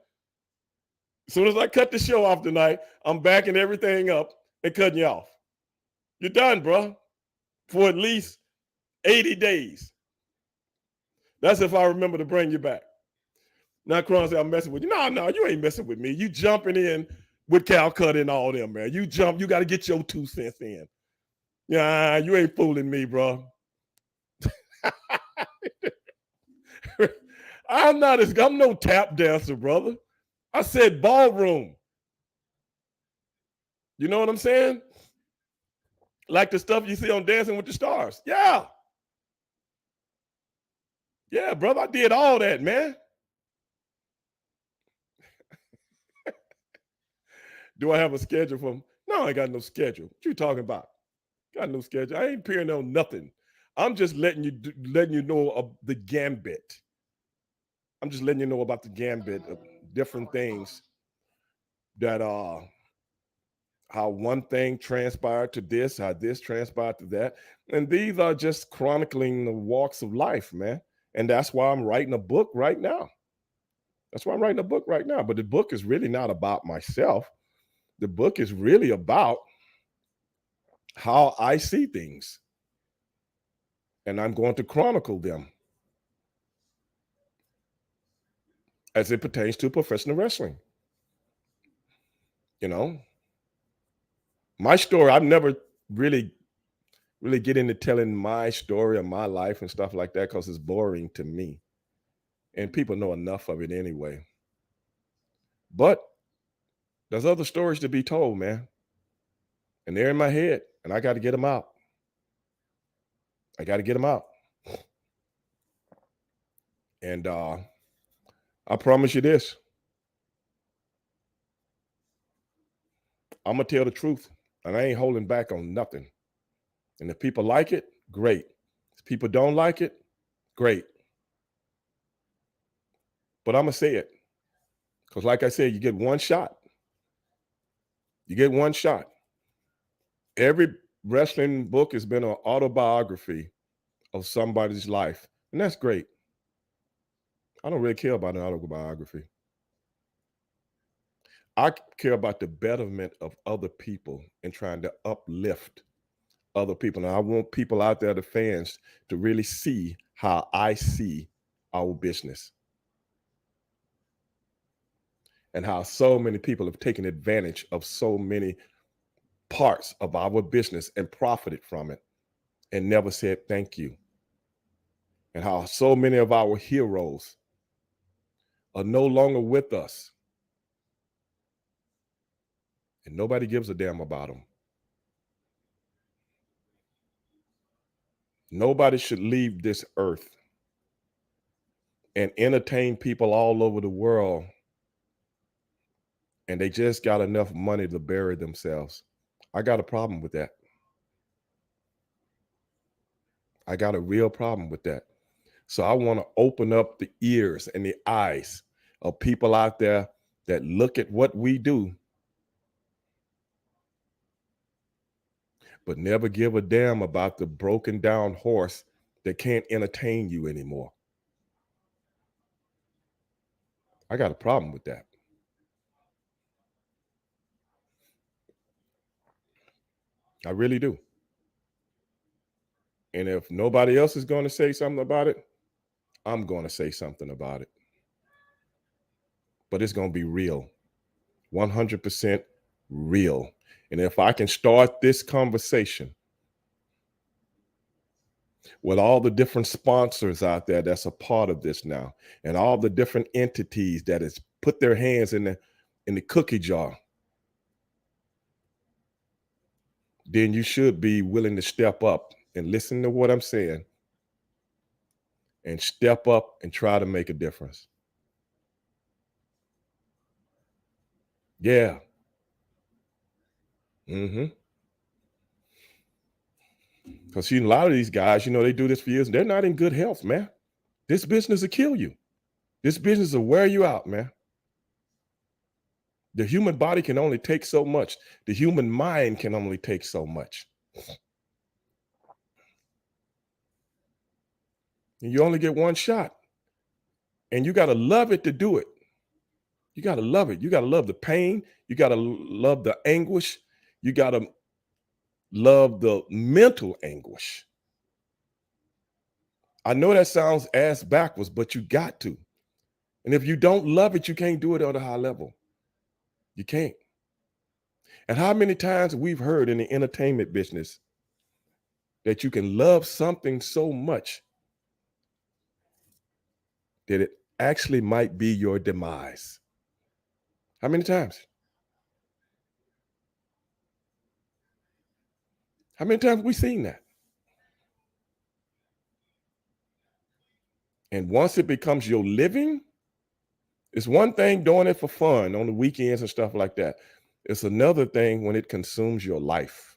As soon as I cut the show off tonight, I'm backing everything up and cutting you off. You're done, bro. For at least 80 days. That's if I remember to bring you back. Now, Kron said, I'm messing with you. No, you ain't messing with me. You jumping in with Calcutta and all them, man. You got to get your 2 cents in. Yeah, you ain't fooling me, bro. I'm no tap dancer, brother. I said ballroom. You know what I'm saying? Like the stuff you see on Dancing with the Stars. Yeah. Yeah, brother. I did all that, man. Do I have a schedule for them? No, I ain't got no schedule. What you talking about? Got no schedule. I ain't appearing on nothing. I'm just letting you know of the gambit. I'm just letting you know about the gambit of different things that how one thing transpired to this, how this transpired to that. And these are just chronicling the walks of life, man. And that's why I'm writing a book right now. That's why I'm writing a book right now. But the book is really not about myself. The book is really about how I see things. And I'm going to chronicle them as it pertains to professional wrestling. You know, my story, I've never really get into telling my story of my life and stuff like that because it's boring to me. And people know enough of it anyway. But there's other stories to be told, man. And they're in my head, and I got to get them out. I got to get them out. And I promise you this. I'm going to tell the truth, and I ain't holding back on nothing. And if people like it, great. If people don't like it, great. But I'm going to say it. Because like I said, you get one shot. You get one shot. Every wrestling book has been an autobiography of somebody's life. And that's great. I don't really care about an autobiography. I care about the betterment of other people and trying to uplift other people. And I want people out there, the fans, to really see how I see our business and how so many people have taken advantage of so many parts of our business and profited from it and never said thank you. And how so many of our heroes are no longer with us. And nobody gives a damn about them. Nobody should leave this earth and entertain people all over the world, and they just got enough money to bury themselves. I got a problem with that. I got a real problem with that. So I want to open up the ears and the eyes of people out there that look at what we do, but never give a damn about the broken down horse that can't entertain you anymore. I got a problem with that. I really do. And if nobody else is going to say something about it, I'm going to say something about it. But it's going to be real, 100% real. And if I can start this conversation with all the different sponsors out there that's a part of this now, and all the different entities that has put their hands in the cookie jar, then you should be willing to step up and listen to what I'm saying and step up and try to make a difference. Yeah. Because a lot of these guys, they do this for years, and they're not in good health, man. This business will kill you. This business will wear you out, man. The human body can only take so much. The human mind can only take so much. And you only get one shot. And you got to love it to do it. You got to love it. You got to love the pain. You got to love the anguish. You got to love the mental anguish. I know that sounds ass backwards, but you got to. And if you don't love it, you can't do it at a high level. You can't. And how many times we've heard in the entertainment business that you can love something so much that it actually might be your demise. How many times? How many times have we seen that? And once it becomes your living, it's one thing doing it for fun on the weekends and stuff like that. It's another thing when it consumes your life.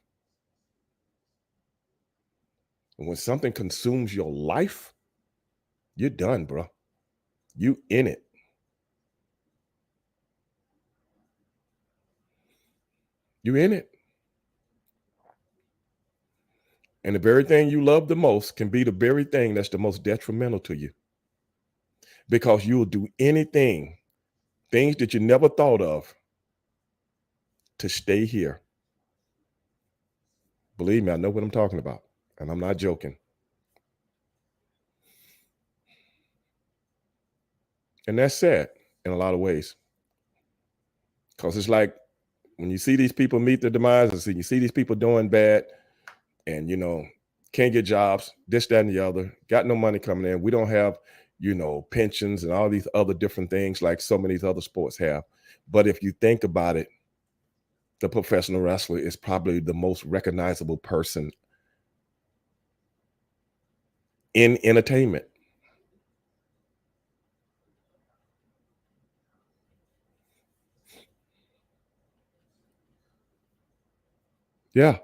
And when something consumes your life, you're done, bro. You in it. You in it. And the very thing you love the most can be the very thing that's the most detrimental to you. Because you'll do anything, things that you never thought of, to stay here. Believe me, I know what I'm talking about. And I'm not joking. And that's sad in a lot of ways. Because it's like when you see these people meet their demise, and you see these people doing bad and, can't get jobs, this, that, and the other, got no money coming in. We don't have, pensions and all these other different things like so many other sports have. But if you think about it, the professional wrestler is probably the most recognizable person in entertainment. Yeah.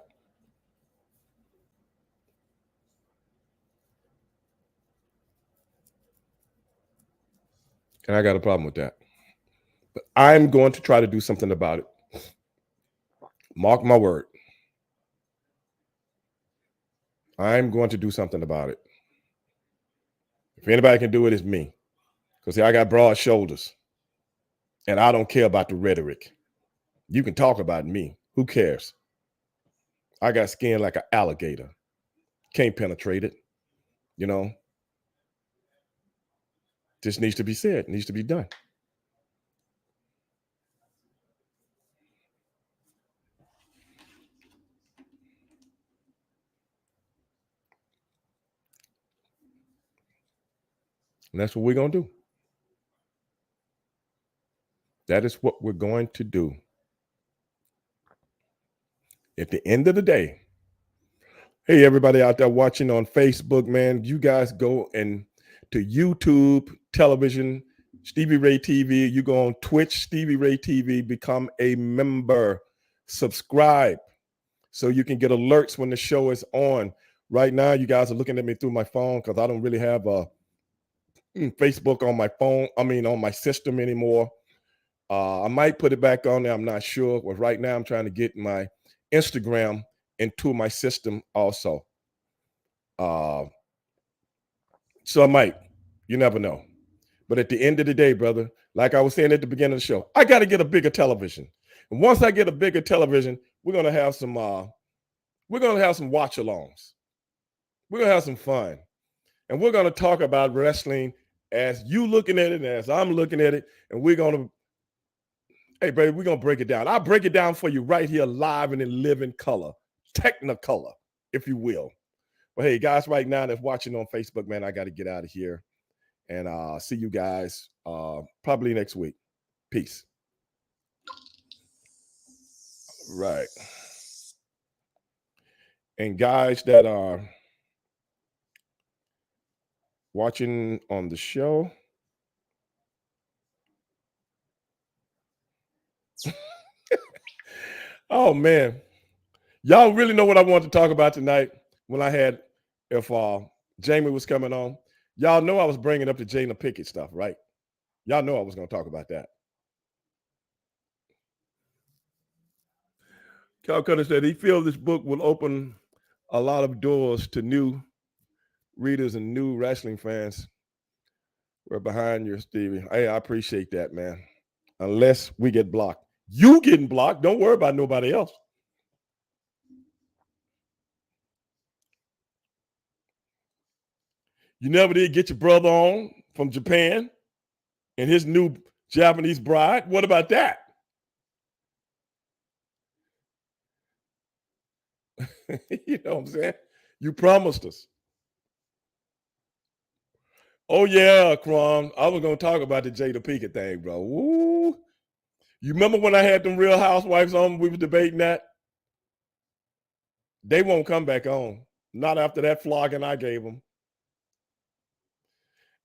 And I got a problem with that. But I'm going to try to do something about it. Mark my word. I'm going to do something about it. If anybody can do it, it's me. Because I got broad shoulders. And I don't care about the rhetoric. You can talk about me. Who cares? I got skin like an alligator. Can't penetrate it. You know, just needs to be said, needs to be done. And that's what we're going to do. That is what we're going to do. At the end of the day, hey, everybody out there watching on Facebook, man, you guys go and to YouTube, television, Stevie Ray TV. You go on Twitch, Stevie Ray TV, become a member, subscribe so you can get alerts when the show is on. Right now, you guys are looking at me through my phone because I don't really have a Facebook on my phone. On my system anymore. I might put it back on there. I'm not sure. But right now, I'm trying to get my Instagram into my system also. So I might. You never know. But at the end of the day, brother, like I was saying at the beginning of the show, I got to get a bigger television. And once I get a bigger television, we're gonna have some. We're gonna have some watch-alongs. We're gonna have some fun, and we're gonna talk about wrestling as you looking at it, and as I'm looking at it, and we're gonna. Hey, baby, we're gonna break it down. I'll break it down for you right here, live and in living color, technicolor, if you will. But hey, guys, right now that's watching on Facebook, man, I got to get out of here. And see you guys probably next week. Peace. Right. And guys that are watching on the show, oh man, y'all really know what I wanted to talk about tonight when I had, if Jamie was coming on. Y'all know I was bringing up the Jada Pickett stuff, right? Y'all know I was going to talk about that. Calcutta said he feels this book will open a lot of doors to new readers and new wrestling fans. We're behind you, Stevie. Hey, I appreciate that, man. Unless we get blocked. You getting blocked. Don't worry about nobody else. You never did get your brother on from Japan and his new Japanese bride. What about that? You know what I'm saying? You promised us. Oh yeah, Crom. I was gonna talk about the Jada Pinkett thing, bro. Woo. You remember when I had them Real Housewives on? We was debating that. They won't come back on. Not after that flogging I gave them.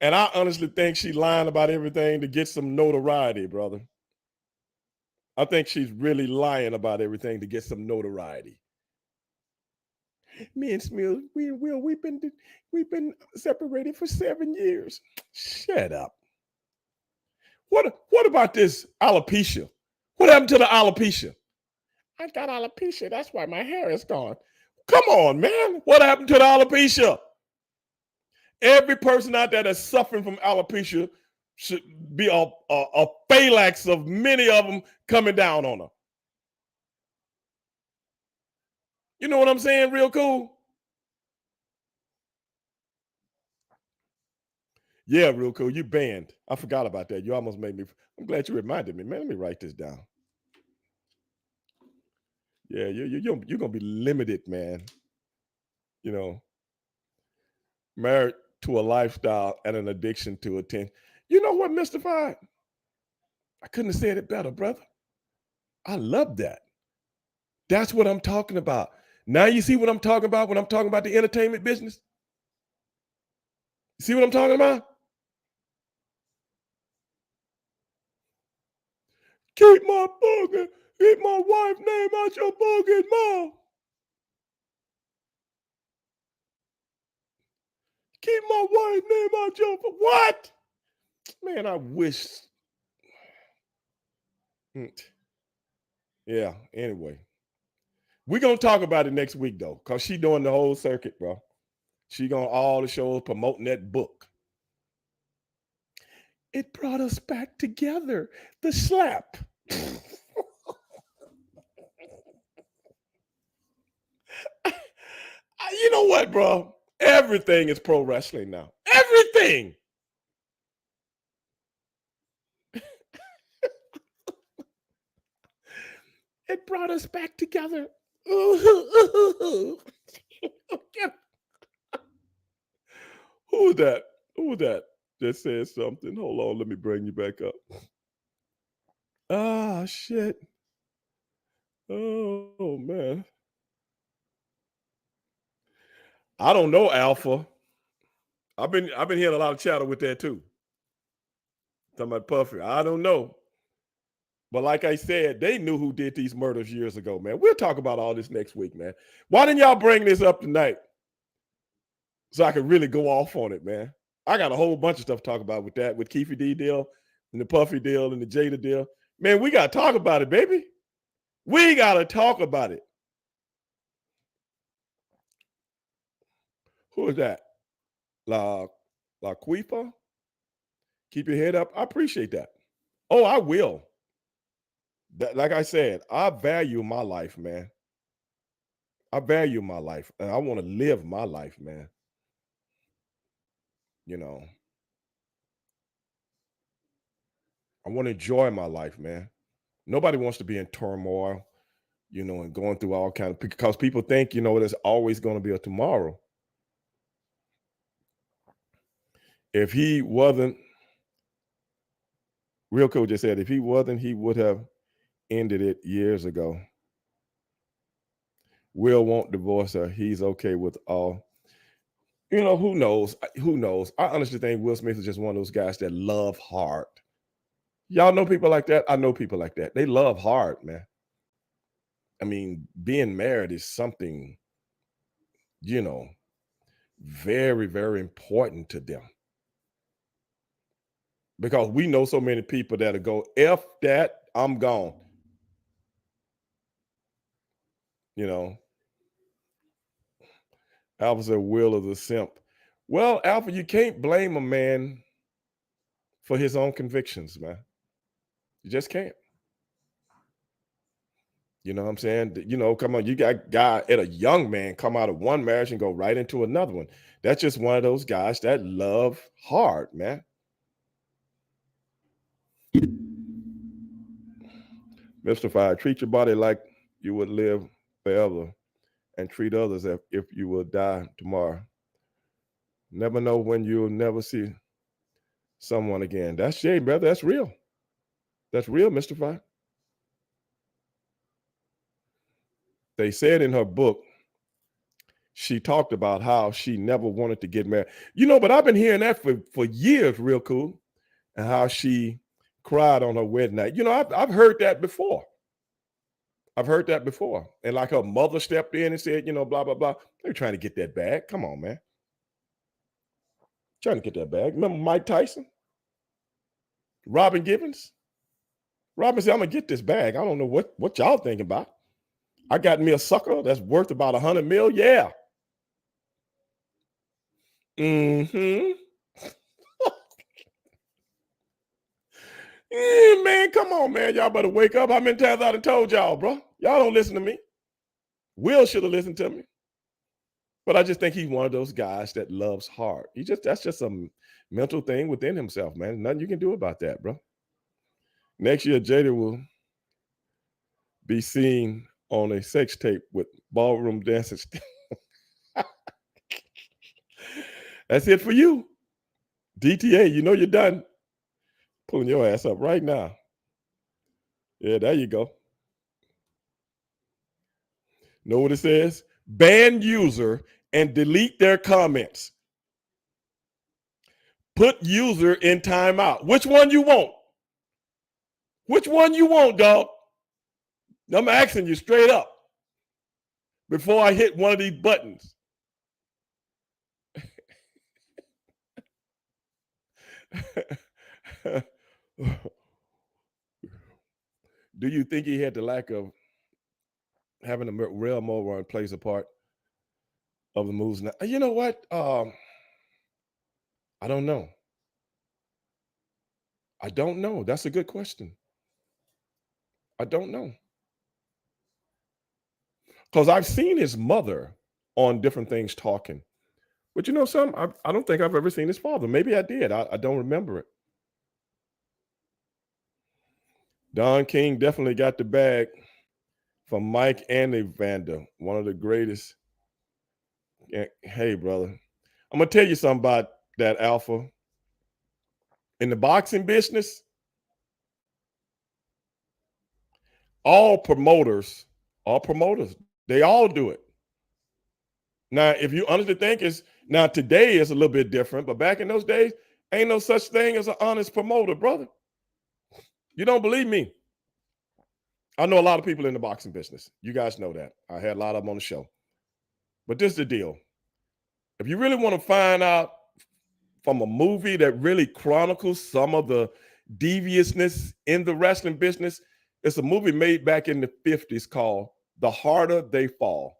And I honestly think she's lying about everything to get some notoriety, brother. I think she's really lying about everything to get some notoriety. Me and Smith, we've been separated for 7 years. Shut up. What about this alopecia? What happened to the alopecia? I got alopecia. That's why my hair is gone. Come on, man. What happened to the alopecia? Every person out there that's suffering from alopecia should be a phalanx of many of them coming down on her. You know what I'm saying? Real cool. Yeah, real cool. You banned. I forgot about that. You almost made me. I'm glad you reminded me, man. Let me write this down. Yeah, you're gonna be limited, man. You know, married to a lifestyle and an addiction to attention. You know what, Mystified? I couldn't have said it better, brother. I love that. That's what I'm talking about. Now you see what I'm talking about when I'm talking about the entertainment business? You see what I'm talking about? Keep my boogie, keep my wife's name out your boogie mouth. Keep my wife's name out your what? Man, I wish. Yeah, anyway. We're gonna talk about it next week though, because she doing the whole circuit, bro. She going all the shows promoting that book. It brought us back together. The slap. You know what, bro? Everything is pro wrestling now. Everything. It brought us back together. Who's that? Who that? Just said something. Hold on, let me bring you back up. Ah, shit. Oh man. I don't know, Alpha. I've been hearing a lot of chatter with that too. Talking about Puffy. I don't know. But like I said, they knew who did these murders years ago, man. We'll talk about all this next week, man. Why didn't y'all bring this up tonight? So I could really go off on it, man. I got a whole bunch of stuff to talk about with that, with Keefe D deal and the Puffy deal and the Jada deal. Man, we got to talk about it, baby. We got to talk about it. Who is that? La Quifa? Keep your head up. I appreciate that. Oh, I will. Like I said, I value my life, man. I value my life, and I want to live my life, man. You know, I want to enjoy my life, man. Nobody wants to be in turmoil, and going through all kind of because people think, there's always going to be a tomorrow. If he wasn't, Real Coach just said, if he wasn't, he would have ended it years ago. Will won't divorce her. He's okay with all. Who knows? Who knows? I honestly think Will Smith is just one of those guys that love hard. Y'all know people like that? I know people like that. They love hard, man. I mean, being married is something, very, very important to them. Because we know so many people that'll go, F that, I'm gone. Alpha said Will is a simp. Well, Alpha, you can't blame a man for his own convictions, man. You just can't. You know what I'm saying? Come on, you got guy at a young man come out of one marriage and go right into another one. That's just one of those guys that love hard, man. Mr. Fire, treat your body like you would live forever and treat others if you will die tomorrow. Never know when you'll never see. someone again. That's shame, brother. That's real. That's real, Mr. Fry. They said in her book, she talked about how she never wanted to get married. But I've been hearing that for years, real cool, and how she cried on her wedding night. I've heard that before. I've heard that before. And like her mother stepped in and said, blah, blah, blah. They're trying to get that bag. Come on, man. Trying to get that bag. Remember Mike Tyson? Robin Givens? Robin said, I'm going to get this bag. I don't know what y'all thinking about. I got me a sucker that's worth about 100 mil. Yeah. Mm-hmm. Yeah, man, come on, man. Y'all better wake up. How many times I done told y'all, bro? Y'all don't listen to me. Will should have listened to me. But I just think he's one of those guys that loves hard. That's just a mental thing within himself, man. Nothing you can do about that, bro. Next year, Jada will be seen on a sex tape with ballroom dancers. That's it for you. DTA, you're done. Pulling your ass up right now. Yeah, there you go. Know what it says? Ban user and delete their comments. Put user in timeout. Which one you want? Which one you want, dog? I'm asking you straight up before I hit one of these buttons. Do you think he had the lack of having a real mo run plays a part of the moves? Now, you know what? I don't know. I don't know. That's a good question. I don't know. Because I've seen his mother on different things talking. But you know something? I don't think I've ever seen his father. Maybe I did. I don't remember it. Don King definitely got the bag from Mike and Evander, one of the greatest. Hey, brother, I'm going to tell you something about that, Alpha. In the boxing business, all promoters, they all do it. Now, if you honestly think now today is a little bit different, but back in those days, ain't no such thing as an honest promoter, brother. You don't believe me? I know a lot of people in the boxing business. You guys know that. I had a lot of them on the show. But this is the deal. If you really want to find out from a movie that really chronicles some of the deviousness in the wrestling business, it's a movie made back in the 50s called The Harder They Fall.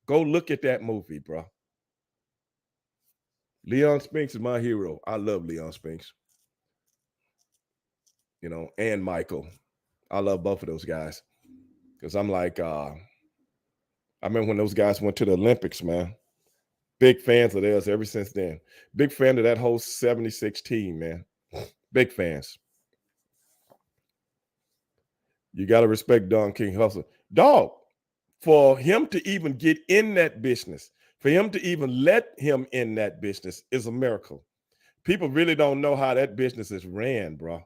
Go look at that movie, bro. Leon Spinks is my hero. I love Leon Spinks. And Michael. I love both of those guys. Because I'm like, I remember when those guys went to the Olympics, man. Big fans of theirs ever since then. Big fan of that whole 76 team, man. Big fans. You got to respect Don King hustle. Dog, for him to even get in that business, for him to even let him in that business is a miracle. People really don't know how that business is ran, bro.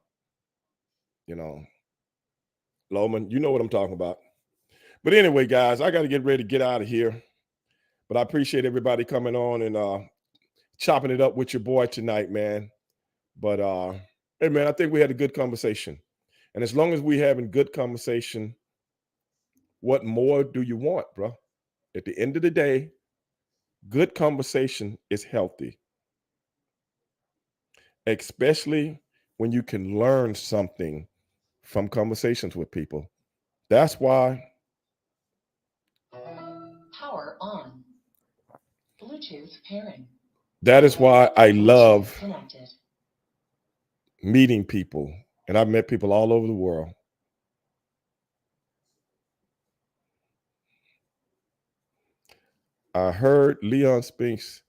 Loman, you know what I'm talking about. But anyway, guys, I got to get ready to get out of here. But I appreciate everybody coming on and chopping it up with your boy tonight, man. But hey, man, I think we had a good conversation. And as long as we having good conversation, what more do you want, bro? At the end of the day, good conversation is healthy, especially when you can learn something from conversations with people. That's why. Power on. Bluetooth pairing. That is why I love meeting people. And I've met people all over the world. I heard Leon Spinks.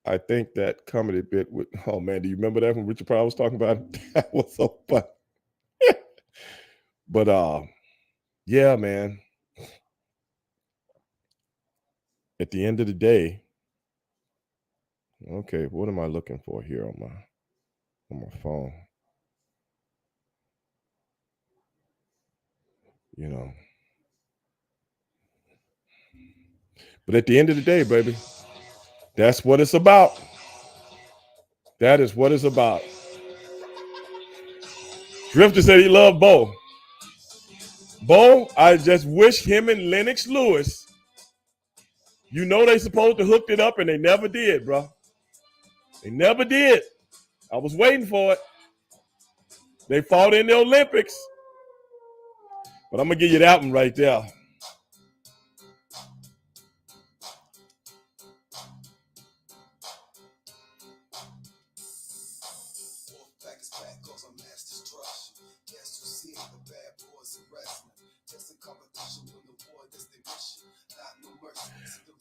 I think that comedy bit with, oh man, do you remember that when Richard Pryor was talking about it? That was so fun. But yeah, man. At the end of the day, okay, what am I looking for here on my on my phone. You know. But at the end of the day, baby, that's what it's about. That is what it's about. Drifter said he loved Bo. Bo, I just wish him and Lennox Lewis, you know they supposed to hook it up and they never did, bro. They never did. I was waiting for it. They fought in the Olympics. But I'm going to give you that one right there.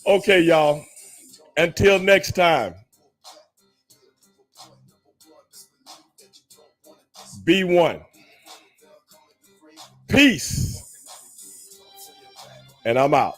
Okay, y'all. Until next time. Be one. Peace. And I'm out.